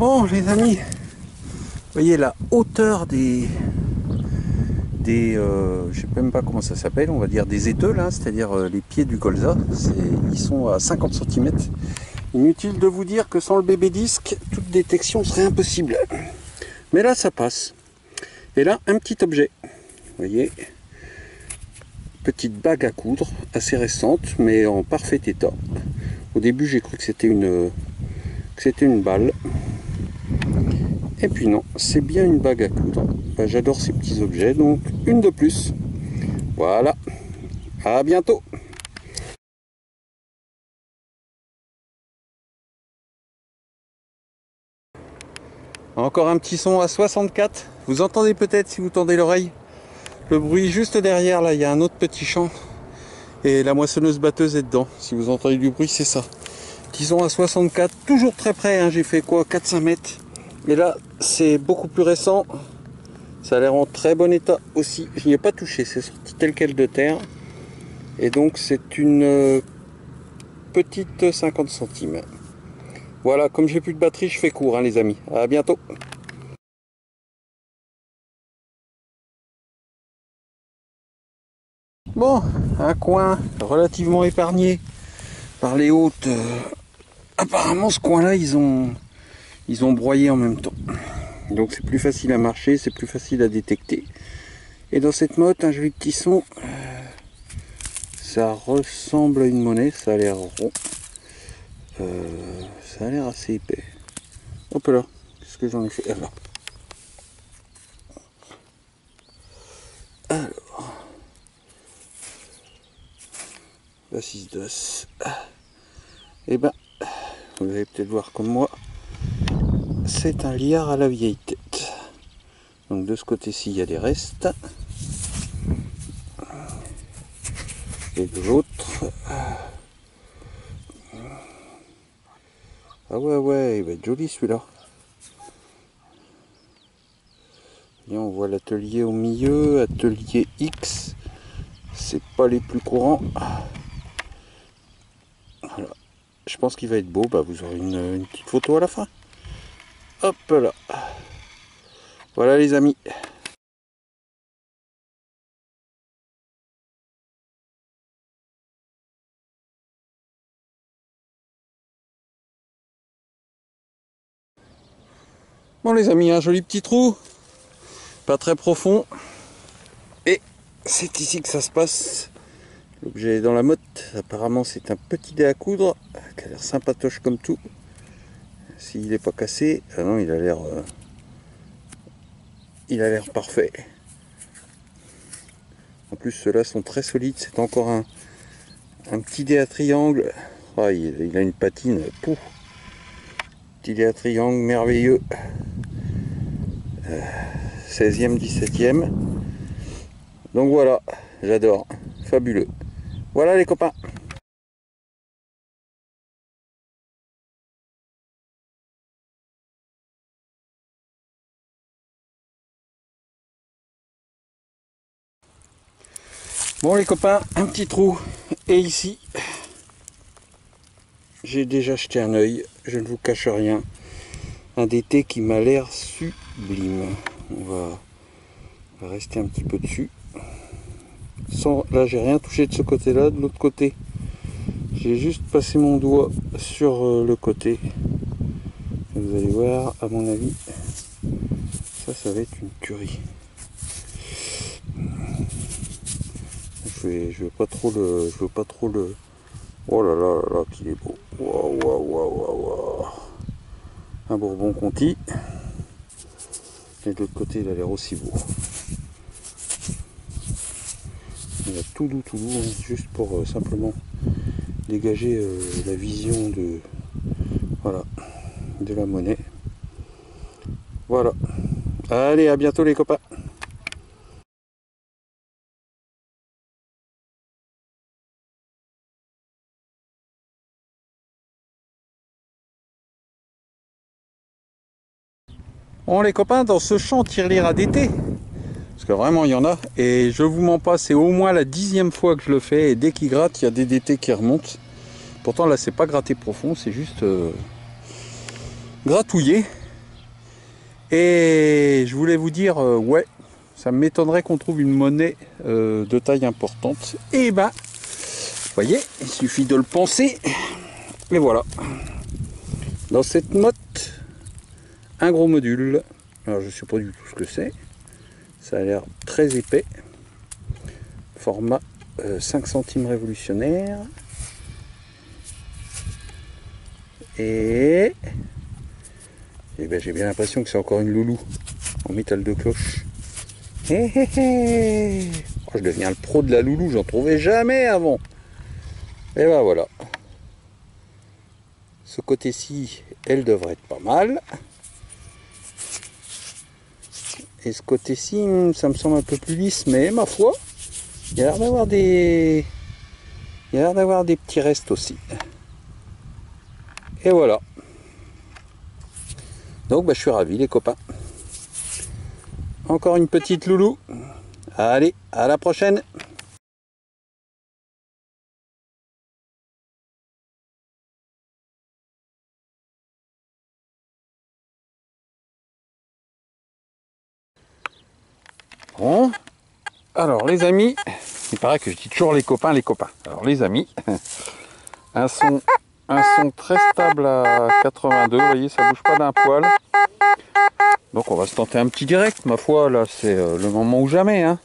Bon les amis, vous voyez la hauteur des je sais même pas comment ça s'appelle, on va dire des éteux là, c'est-à-dire les pieds du colza, ils sont à 50 cm. Inutile de vous dire que sans le bébé disque, toute détection serait impossible. Mais là ça passe. Et là un petit objet, vous voyez, petite bague à coudre, assez récente, mais en parfait état. Au début j'ai cru que c'était une balle. Et puis non, c'est bien une bague à coudre. Ben, j'adore ces petits objets, donc une de plus. Voilà, à bientôt. Encore un petit son à 64. Vous entendez peut-être si vous tendez l'oreille. Le bruit juste derrière, là, il y a un autre petit champ. Et la moissonneuse batteuse est dedans. Si vous entendez du bruit, c'est ça. Petit son à 64, toujours très près, hein. J'ai fait quoi, 4-5 mètres. Et là, c'est beaucoup plus récent. Ça a l'air en très bon état aussi. Je n'y ai pas touché, c'est sorti tel quel de terre. Et donc c'est une petite 50 centimes. Voilà, comme j'ai plus de batterie, je fais court, hein, les amis. À bientôt. Bon, un coin relativement épargné par les hôtes. Apparemment, ce coin-là, ils ont broyé en même temps. Donc c'est plus facile à marcher, c'est plus facile à détecter. Et dans cette motte, un joli petit son. Ça ressemble à une monnaie, ça a l'air rond. Ça a l'air assez épais. Hop là, qu'est-ce que j'en ai fait alors? La 6 d'os. Et ben, vous allez peut-être voir comme moi, c'est un liard à la vieille tête. Donc de ce côté-ci, il y a des restes. Et de l'autre... Ah ouais, il va être joli celui-là. Et on voit l'atelier au milieu, atelier X. C'est pas les plus courants. Voilà. Je pense qu'il va être beau. Bah, vous aurez une petite photo à la fin. Hop là. Voilà les amis. Bon les amis, un joli petit trou. Pas très profond. Et c'est ici que ça se passe. L'objet est dans la motte. Apparemment c'est un petit dé à coudre qui a l'air sympatoche comme tout. S'il n'est pas cassé, ah non, il a l'air parfait. En plus ceux-là sont très solides. C'est encore un petit dé à triangle. Oh, il a une patine. Pouf. Petit dé à triangle merveilleux. 16e, 17e. Donc voilà, j'adore. Fabuleux. Voilà les copains. Bon les copains, un petit trou. Et ici, j'ai déjà jeté un œil. Je ne vous cache rien. Un DT qui m'a l'air sublime. On va rester un petit peu dessus. Là, j'ai rien touché de ce côté-là. De l'autre côté, j'ai juste passé mon doigt sur le côté. Et vous allez voir, à mon avis, ça va être une tuerie. Je veux pas trop le. Oh là là là, qu'il est beau. Waouh. Un Bourbon Conti. Et de l'autre côté, il a l'air aussi beau. Il a tout doux, hein, juste pour simplement dégager la vision de la monnaie. Voilà. Allez, à bientôt les copains. Bon les copains, dans ce champ tirelire à d'été, parce que vraiment il y en a, et je vous mens pas, c'est au moins la 10e fois que je le fais, et dès qu'il gratte, il y a des DT qui remontent. Pourtant là c'est pas gratté profond, c'est juste gratouillé. Et je voulais vous dire, ouais, ça m'étonnerait qu'on trouve une monnaie de taille importante. Et ben, vous voyez, il suffit de le penser. Et voilà. Dans cette motte, un gros module. Alors je ne sais pas du tout ce que c'est. Ça a l'air très épais. Format 5 centimes révolutionnaire. Et ben, j'ai bien l'impression que c'est encore une loulou en métal de cloche. Hé hé hé. Oh, je deviens le pro de la loulou, j'en trouvais jamais avant. Et ben voilà. Ce côté-ci, elle devrait être pas mal. Et ce côté-ci, ça me semble un peu plus lisse, mais ma foi, il y a l'air d'avoir des... il y a l'air d'avoir des petits restes aussi. Et voilà. Donc bah, je suis ravi les copains. Encore une petite loulou. Allez, à la prochaine. Bon, alors les amis, il paraît que je dis toujours les copains, les copains. Alors les amis, un son très stable à 82, vous voyez, ça bouge pas d'un poil. Donc on va se tenter un petit direct, ma foi, là c'est le moment ou jamais. Hein.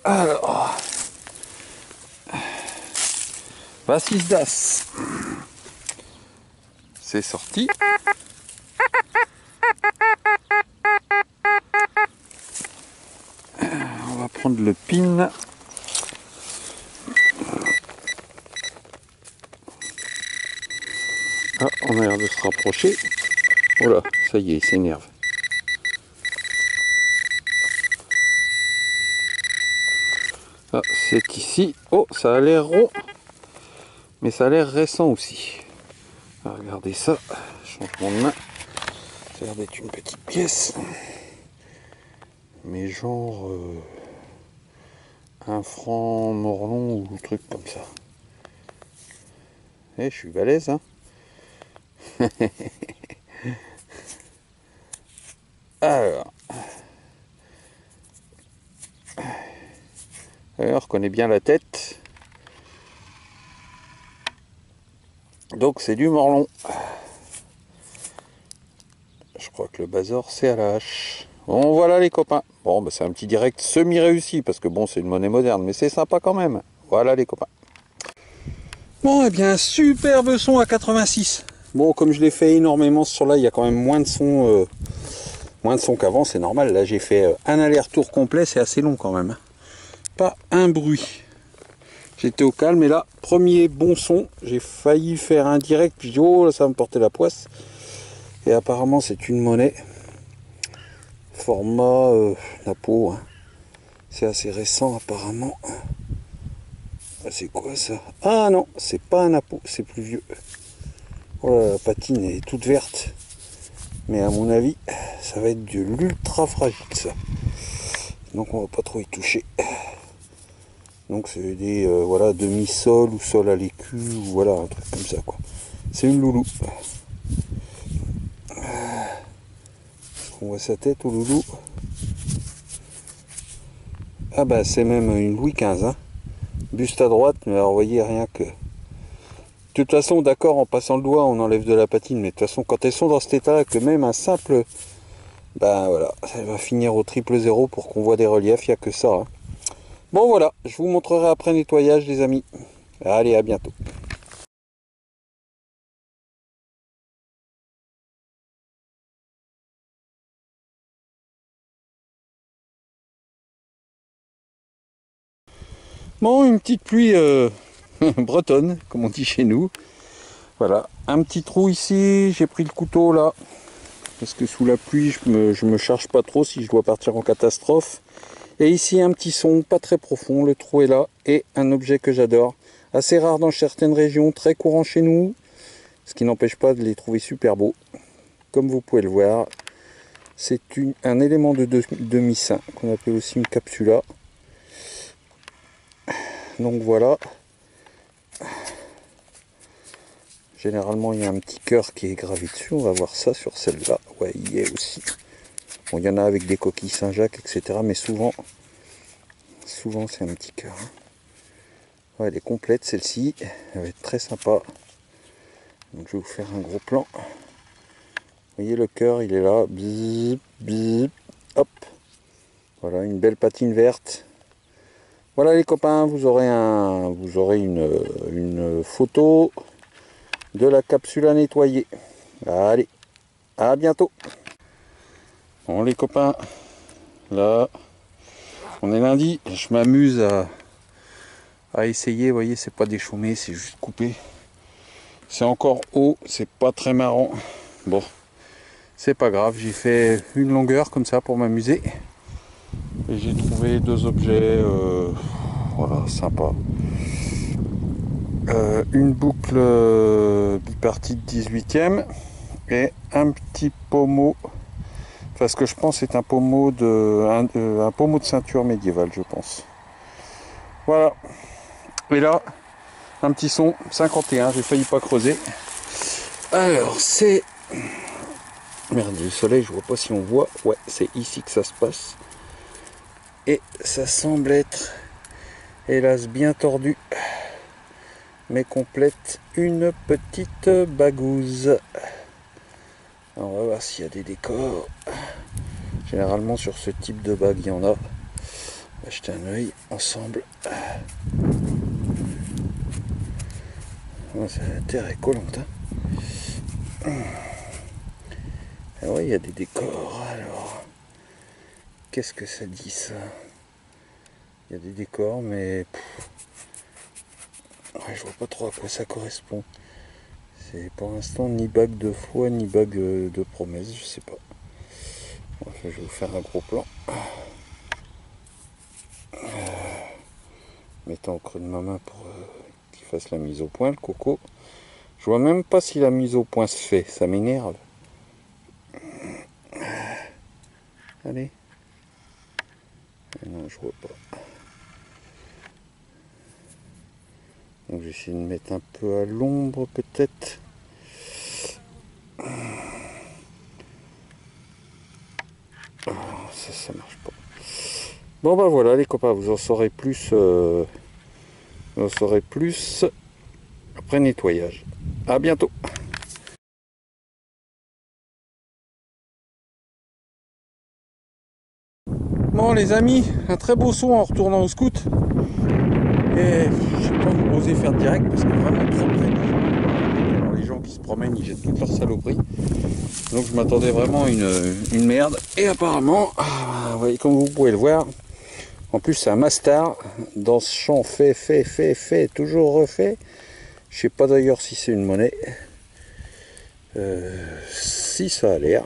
Alors, Vassis Das, c'est sorti. On va prendre le pin. Ah, on a l'air de se rapprocher. Oh là, ça y est, il s'énerve. Ah, c'est ici. Oh, ça a l'air rond. Mais ça a l'air récent aussi. Ah, regardez ça. Changement de main. Ça a l'air d'être une petite pièce. Mais genre... un franc morlon ou un truc comme ça. Eh, je suis balèze, hein. Alors, on reconnaît bien la tête. Donc c'est du morlon. Je crois que le bazar c'est à la hache. Bon voilà les copains. Bon bah, c'est un petit direct semi-réussi parce que bon c'est une monnaie moderne mais c'est sympa quand même. Voilà les copains. Bon et bien superbe son à 86. Bon comme je l'ai fait énormément sur là il y a quand même moins de son qu'avant, c'est normal. Là j'ai fait un aller-retour complet, c'est assez long quand même. Pas un bruit. J'étais au calme et là, premier bon son, j'ai failli faire un direct, puis je dis oh là ça va me porter la poisse. Et apparemment c'est une monnaie. Format Napo. Hein. C'est assez récent apparemment. Ah, c'est quoi ça? Ah non, c'est pas un Napo, c'est plus vieux. Oh là, la patine est toute verte. Mais à mon avis, ça va être de l'ultra fragile ça. Donc on va pas trop y toucher. Donc c'est des voilà, demi-sol ou sol à l'écu, ou voilà, un truc comme ça quoi. C'est une loulou. On voit sa tête au loulou. Ah bah c'est même une Louis XV. Hein. Buste à droite, mais alors vous voyez rien que... De toute façon, d'accord, en passant le doigt, on enlève de la patine, mais de toute façon, quand elles sont dans cet état-là, que même un simple... Ben voilà, ça va finir au 000 pour qu'on voit des reliefs, il n'y a que ça. Hein. Bon voilà, je vous montrerai après nettoyage les amis. Allez, à bientôt. Bon, une petite pluie bretonne, comme on dit chez nous. Voilà, un petit trou ici, j'ai pris le couteau là. Parce que sous la pluie, je me charge pas trop si je dois partir en catastrophe. Et ici, un petit son, pas très profond, le trou est là. Et un objet que j'adore. Assez rare dans certaines régions, très courant chez nous. Ce qui n'empêche pas de les trouver super beaux. Comme vous pouvez le voir, c'est un élément de demi-saint, qu'on appelle aussi une capsula. Donc voilà. Généralement il y a un petit cœur qui est gravé dessus. On va voir ça sur celle-là. Ouais, il y est aussi. Bon, il y en a avec des coquilles Saint-Jacques, etc. Mais souvent c'est un petit cœur. Ouais, elle est complète celle-ci. Elle va être très sympa. Donc je vais vous faire un gros plan. Vous voyez le cœur, il est là. Bzzz, bzzz, hop. Voilà, une belle patine verte. Voilà les copains, vous aurez une photo de la capsule à nettoyer. Allez, à bientôt. Bon les copains, là, on est lundi. Je m'amuse à essayer. Vous voyez, c'est pas déchaumé, c'est juste coupé. C'est encore haut, c'est pas très marrant. Bon, c'est pas grave, j'ai fait une longueur comme ça pour m'amuser. Et j'ai trouvé deux objets, voilà, sympa. Une boucle bipartite 18e et un petit pommeau. Enfin, ce que je pense c'est un pommeau un pommeau de ceinture médiévale, je pense. Voilà. Et là, un petit son 51, j'ai failli pas creuser. Alors, c'est... Merde, le soleil, je vois pas si on voit. Ouais, c'est ici que ça se passe. Et ça semble être, hélas, bien tordu. Mais complète une petite bagouze. Alors, on va voir s'il y a des décors. Généralement, sur ce type de bague, il y en a. On va jeter un œil ensemble. Oh, la terre est collante. Hein. Ah ouais, il y a des décors. Alors, qu'est-ce que ça dit ça? Il y a des décors, mais ouais, je vois pas trop à quoi ça correspond. C'est pour l'instant ni bague de foi, ni bague de promesse, je sais pas. Enfin, je vais vous faire un gros plan. Mettant au creux de ma main pour qu'il fasse la mise au point, le coco. Je vois même pas si la mise au point se fait, ça m'énerve. Allez. Non, je vois pas. Donc j'essaie de mettre un peu à l'ombre peut-être. Oh, ça marche pas. Bon bah voilà les copains, vous en saurez plus. Après nettoyage. À bientôt. Bon les amis, un très beau son en retournant au scout. Et je sais pas vous oser faire direct parce que vraiment trop près. Alors, les gens qui se promènent, ils jettent toutes leurs saloperies. Donc je m'attendais vraiment à une merde. Et apparemment, vous voyez, comme vous pouvez le voir, en plus c'est un mastar. Dans ce champ fait, toujours refait. Je sais pas d'ailleurs si c'est une monnaie. Si ça a l'air.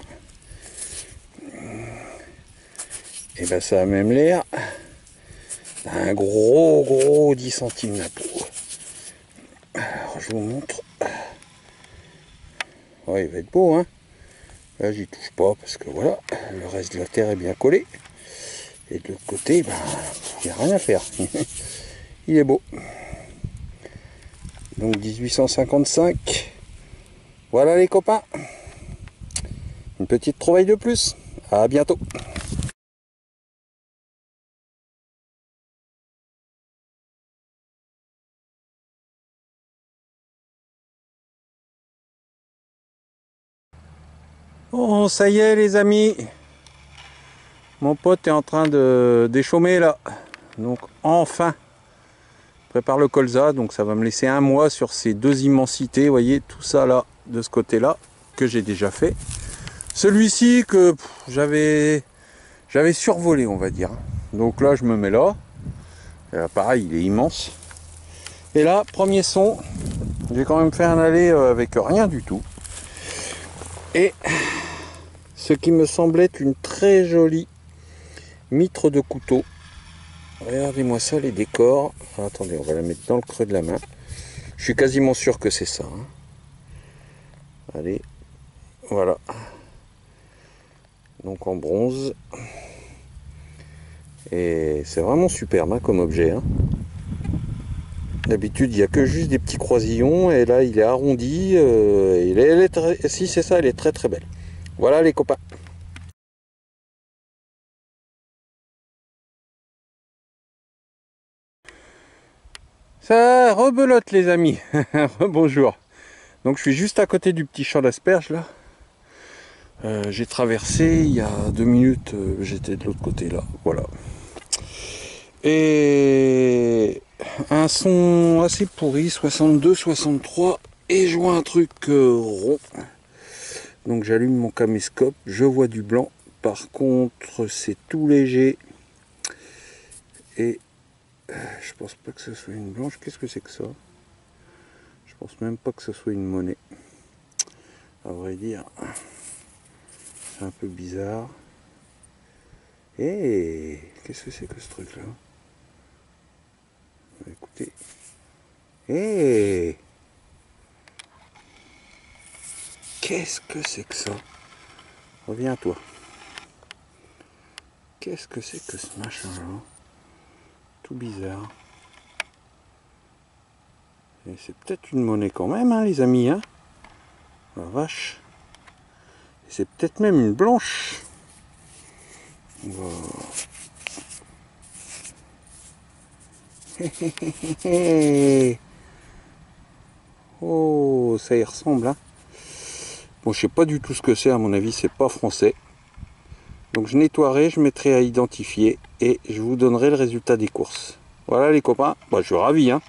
Et ben ça a même l'air d'un gros 10 centimes d'impôt. Alors je vous montre. Ouais, il va être beau, hein. Là j'y touche pas parce que voilà, le reste de la terre est bien collé. Et de l'autre côté, ben, il n'y a rien à faire. Il est beau. Donc 1855. Voilà les copains. Une petite trouvaille de plus. À bientôt. Oh, ça y est les amis. Mon pote est en train de déchaumer là. Donc enfin. Prépare le colza. Donc ça va me laisser un mois sur ces deux immensités. Vous voyez tout ça là, de ce côté là, que j'ai déjà fait. Celui-ci que j'avais survolé, on va dire. Donc là je me mets là. Et là, pareil, il est immense. Et là, premier son. J'ai quand même fait un aller avec rien du tout. Et ce qui me semblait être une très jolie mitre de couteau. Regardez-moi ça, les décors. Ah, attendez, on va la mettre dans le creux de la main. Je suis quasiment sûr que c'est ça. Hein. Allez, voilà. Donc en bronze. Et c'est vraiment superbe hein, comme objet. Hein. D'habitude, il n'y a que juste des petits croisillons, et là, il est arrondi. Si, c'est ça, elle est très très belle. Voilà les copains. Ça rebelote les amis. Bonjour. Donc je suis juste à côté du petit champ d'asperges là. J'ai traversé il y a 2 minutes, j'étais de l'autre côté là. Voilà. Et un son assez pourri, 62, 63, et je vois un truc rond. Donc j'allume mon caméscope, je vois du blanc. Par contre, c'est tout léger. Et je pense pas que ce soit une blanche. Qu'est-ce que c'est que ça? Je pense même pas que ce soit une monnaie. À vrai dire, c'est un peu bizarre. Et qu'est-ce que c'est que ce truc-là? Écoutez. Qu'est-ce que c'est que ça? Reviens toi. Qu'est-ce que c'est que ce machin-là? Tout bizarre. Et c'est peut-être une monnaie quand même, hein, les amis, hein? La vache. Et c'est peut-être même une blanche. Wow. Oh, ça y ressemble, hein. Bon, je sais pas du tout ce que c'est, à mon avis, c'est pas français. Donc je nettoierai, je mettrai à identifier et je vous donnerai le résultat des courses. Voilà les copains, moi je suis ravi, hein.